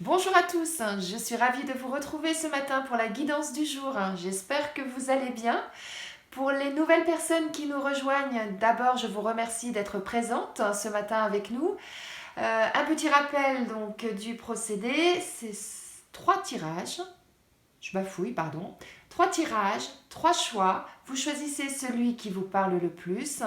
Bonjour à tous, je suis ravie de vous retrouver ce matin pour la guidance du jour. J'espère que vous allez bien. Pour les nouvelles personnes qui nous rejoignent, d'abord je vous remercie d'être présentes ce matin avec nous. Un petit rappel donc du procédé, c'est trois tirages, je bafouille, pardon. Trois tirages, trois choix, vous choisissez celui qui vous parle le plus.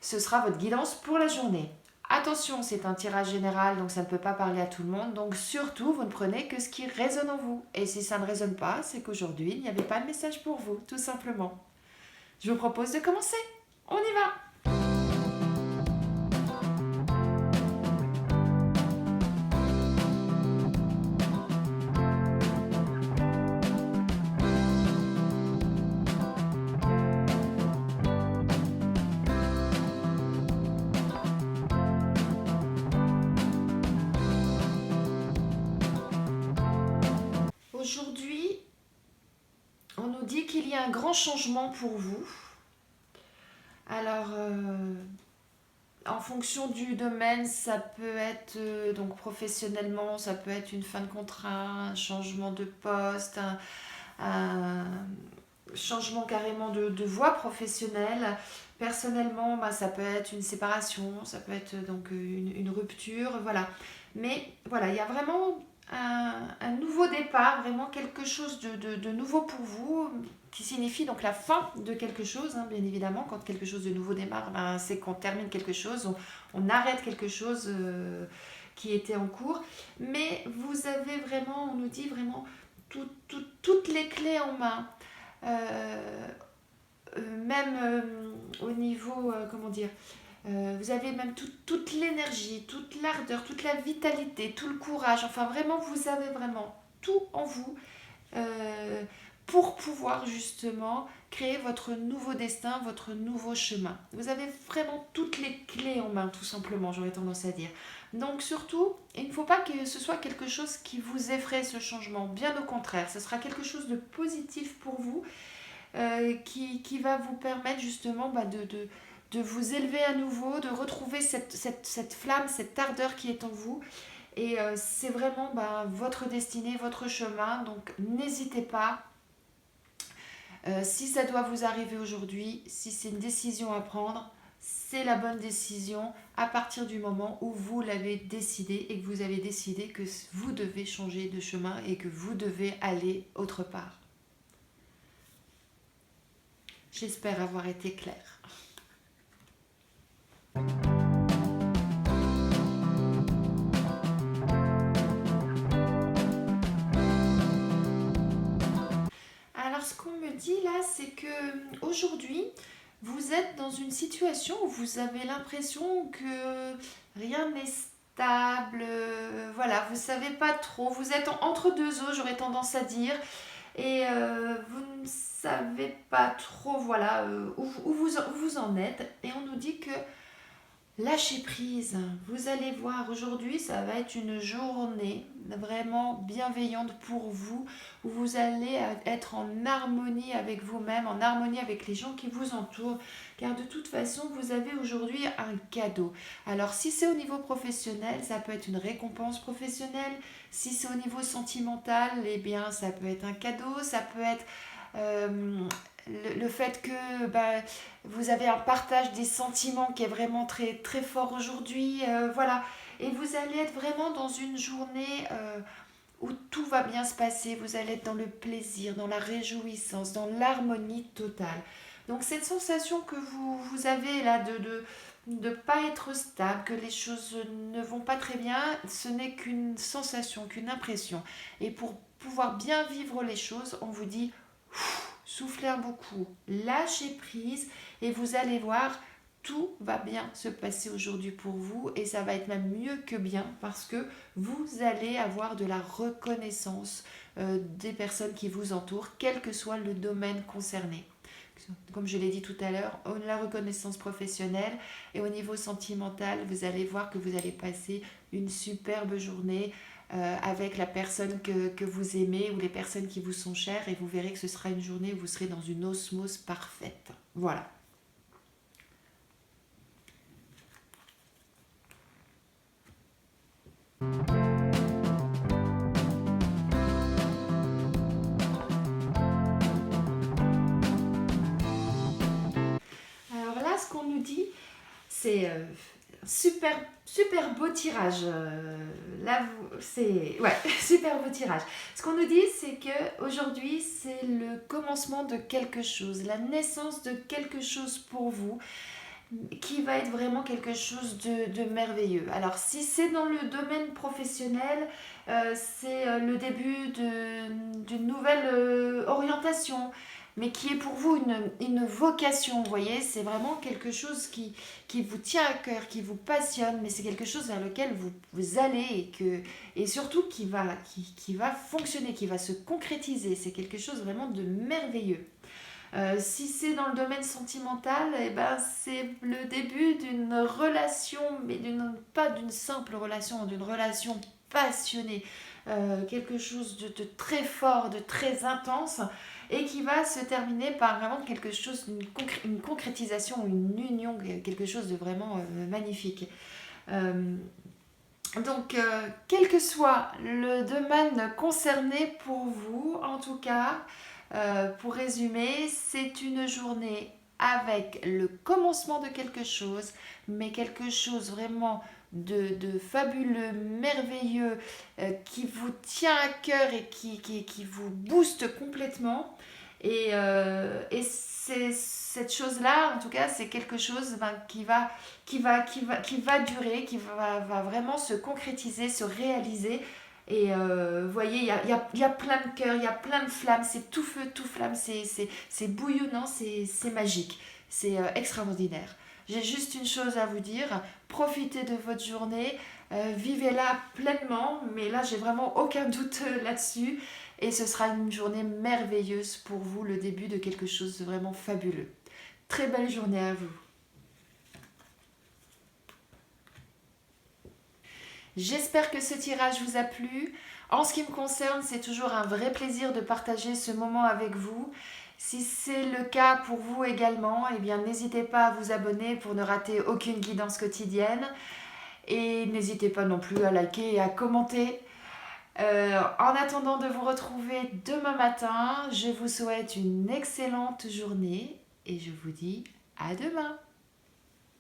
Ce sera votre guidance pour la journée. Attention, c'est un tirage général, donc ça ne peut pas parler à tout le monde. Donc surtout, vous ne prenez que ce qui résonne en vous. Et si ça ne résonne pas, c'est qu'aujourd'hui, il n'y avait pas de message pour vous, tout simplement. Je vous propose de commencer. On y va. Aujourd'hui, on nous dit qu'il y a un grand changement pour vous. Alors, en fonction du domaine, ça peut être donc professionnellement, ça peut être une fin de contrat, un changement de poste, un changement carrément de voie professionnelle. Personnellement, bah, ça peut être une séparation, ça peut être donc une rupture, voilà. Mais voilà, il y a vraiment un nouveau départ, vraiment quelque chose de nouveau pour vous, qui signifie donc la fin de quelque chose, hein, bien évidemment. Quand quelque chose de nouveau démarre, ben, c'est qu'on termine quelque chose, on arrête quelque chose qui était en cours. Mais vous avez vraiment, on nous dit vraiment toutes les clés en main. Euh, Même au niveau, comment dire, vous avez même toute l'énergie, toute l'ardeur, toute la vitalité, tout le courage. Enfin, vraiment, vous avez vraiment tout en vous euh, pour pouvoir justement créer votre nouveau destin, votre nouveau chemin. Vous avez vraiment toutes les clés en main, tout simplement, j'aurais tendance à dire. Donc surtout, il ne faut pas que ce soit quelque chose qui vous effraie ce changement. Bien au contraire, ce sera quelque chose de positif pour vous qui va vous permettre justement de vous élever à nouveau, de retrouver cette flamme, cette ardeur qui est en vous. Et c'est vraiment votre destinée, votre chemin. Donc n'hésitez pas. Si ça doit vous arriver aujourd'hui, si c'est une décision à prendre, c'est la bonne décision à partir du moment où vous l'avez décidé et que vous avez décidé que vous devez changer de chemin et que vous devez aller autre part. J'espère avoir été claire. Alors, ce qu'on me dit là, c'est que aujourd'hui, vous êtes dans une situation où vous avez l'impression que rien n'est stable. Voilà, vous savez pas trop. Vous êtes entre deux eaux, j'aurais tendance à dire. Et vous ne savez pas trop, voilà, où vous en êtes. Et on nous dit que lâchez prise. Vous allez voir, aujourd'hui, ça va être une journée vraiment bienveillante pour vous, où vous allez être en harmonie avec vous-même, en harmonie avec les gens qui vous entourent, car de toute façon, vous avez aujourd'hui un cadeau. Alors, si c'est au niveau professionnel, ça peut être une récompense professionnelle. Si c'est au niveau sentimental, eh bien, ça peut être un cadeau, ça peut être euh, le fait que vous avez un partage des sentiments qui est vraiment très, très fort aujourd'hui. Voilà. Et vous allez être vraiment dans une journée où tout va bien se passer. Vous allez être dans le plaisir, dans la réjouissance, dans l'harmonie totale. Donc cette sensation que vous avez là de ne pas être stable, que les choses ne vont pas très bien, ce n'est qu'une sensation, qu'une impression. Et pour pouvoir bien vivre les choses, on vous dit soufflez un beau coup, lâchez prise et vous allez voir, tout va bien se passer aujourd'hui pour vous et ça va être même mieux que bien parce que vous allez avoir de la reconnaissance des personnes qui vous entourent, quel que soit le domaine concerné. Comme je l'ai dit tout à l'heure, la reconnaissance professionnelle et au niveau sentimental, vous allez voir que vous allez passer une superbe journée avec la personne que vous aimez ou les personnes qui vous sont chères et vous verrez que ce sera une journée où vous serez dans une osmose parfaite. Voilà. c'est super, super beau tirage. Là, c'est ouais, super beau tirage. Ce qu'on nous dit, c'est que aujourd'hui, c'est le commencement de quelque chose, la naissance de quelque chose pour vous, qui va être vraiment quelque chose de merveilleux. Alors, si c'est dans le domaine professionnel, c'est le début d'une nouvelle orientation, mais qui est pour vous une vocation, vous voyez, c'est vraiment quelque chose qui vous tient à cœur, qui vous passionne, mais c'est quelque chose vers lequel vous allez et surtout qui va fonctionner, qui va se concrétiser. C'est quelque chose vraiment de merveilleux. Si c'est dans le domaine sentimental, eh ben, c'est le début d'une relation, mais pas d'une simple relation, d'une relation passionnée. Quelque chose de très fort, de très intense, et qui va se terminer par vraiment quelque chose, une concrétisation, une union, quelque chose de vraiment magnifique. Euh, quel que soit le domaine concerné pour vous, en tout cas, pour résumer, c'est une journée avec le commencement de quelque chose, mais quelque chose vraiment de fabuleux, merveilleux, qui vous tient à cœur et qui vous booste complètement. Et cette chose-là, en tout cas, c'est quelque chose qui va durer, va vraiment se concrétiser, se réaliser. Et vous voyez, il y a plein de cœurs, il y a plein de flammes, c'est tout feu, tout flamme, c'est bouillonnant, c'est magique, c'est extraordinaire. J'ai juste une chose à vous dire, profitez de votre journée, vivez-la pleinement, mais là j'ai vraiment aucun doute là-dessus, et ce sera une journée merveilleuse pour vous, le début de quelque chose de vraiment fabuleux. Très belle journée à vous. J'espère que ce tirage vous a plu. En ce qui me concerne, c'est toujours un vrai plaisir de partager ce moment avec vous. Si c'est le cas pour vous également, eh bien n'hésitez pas à vous abonner pour ne rater aucune guidance quotidienne. Et n'hésitez pas non plus à liker et à commenter. En attendant de vous retrouver demain matin, je vous souhaite une excellente journée et je vous dis à demain.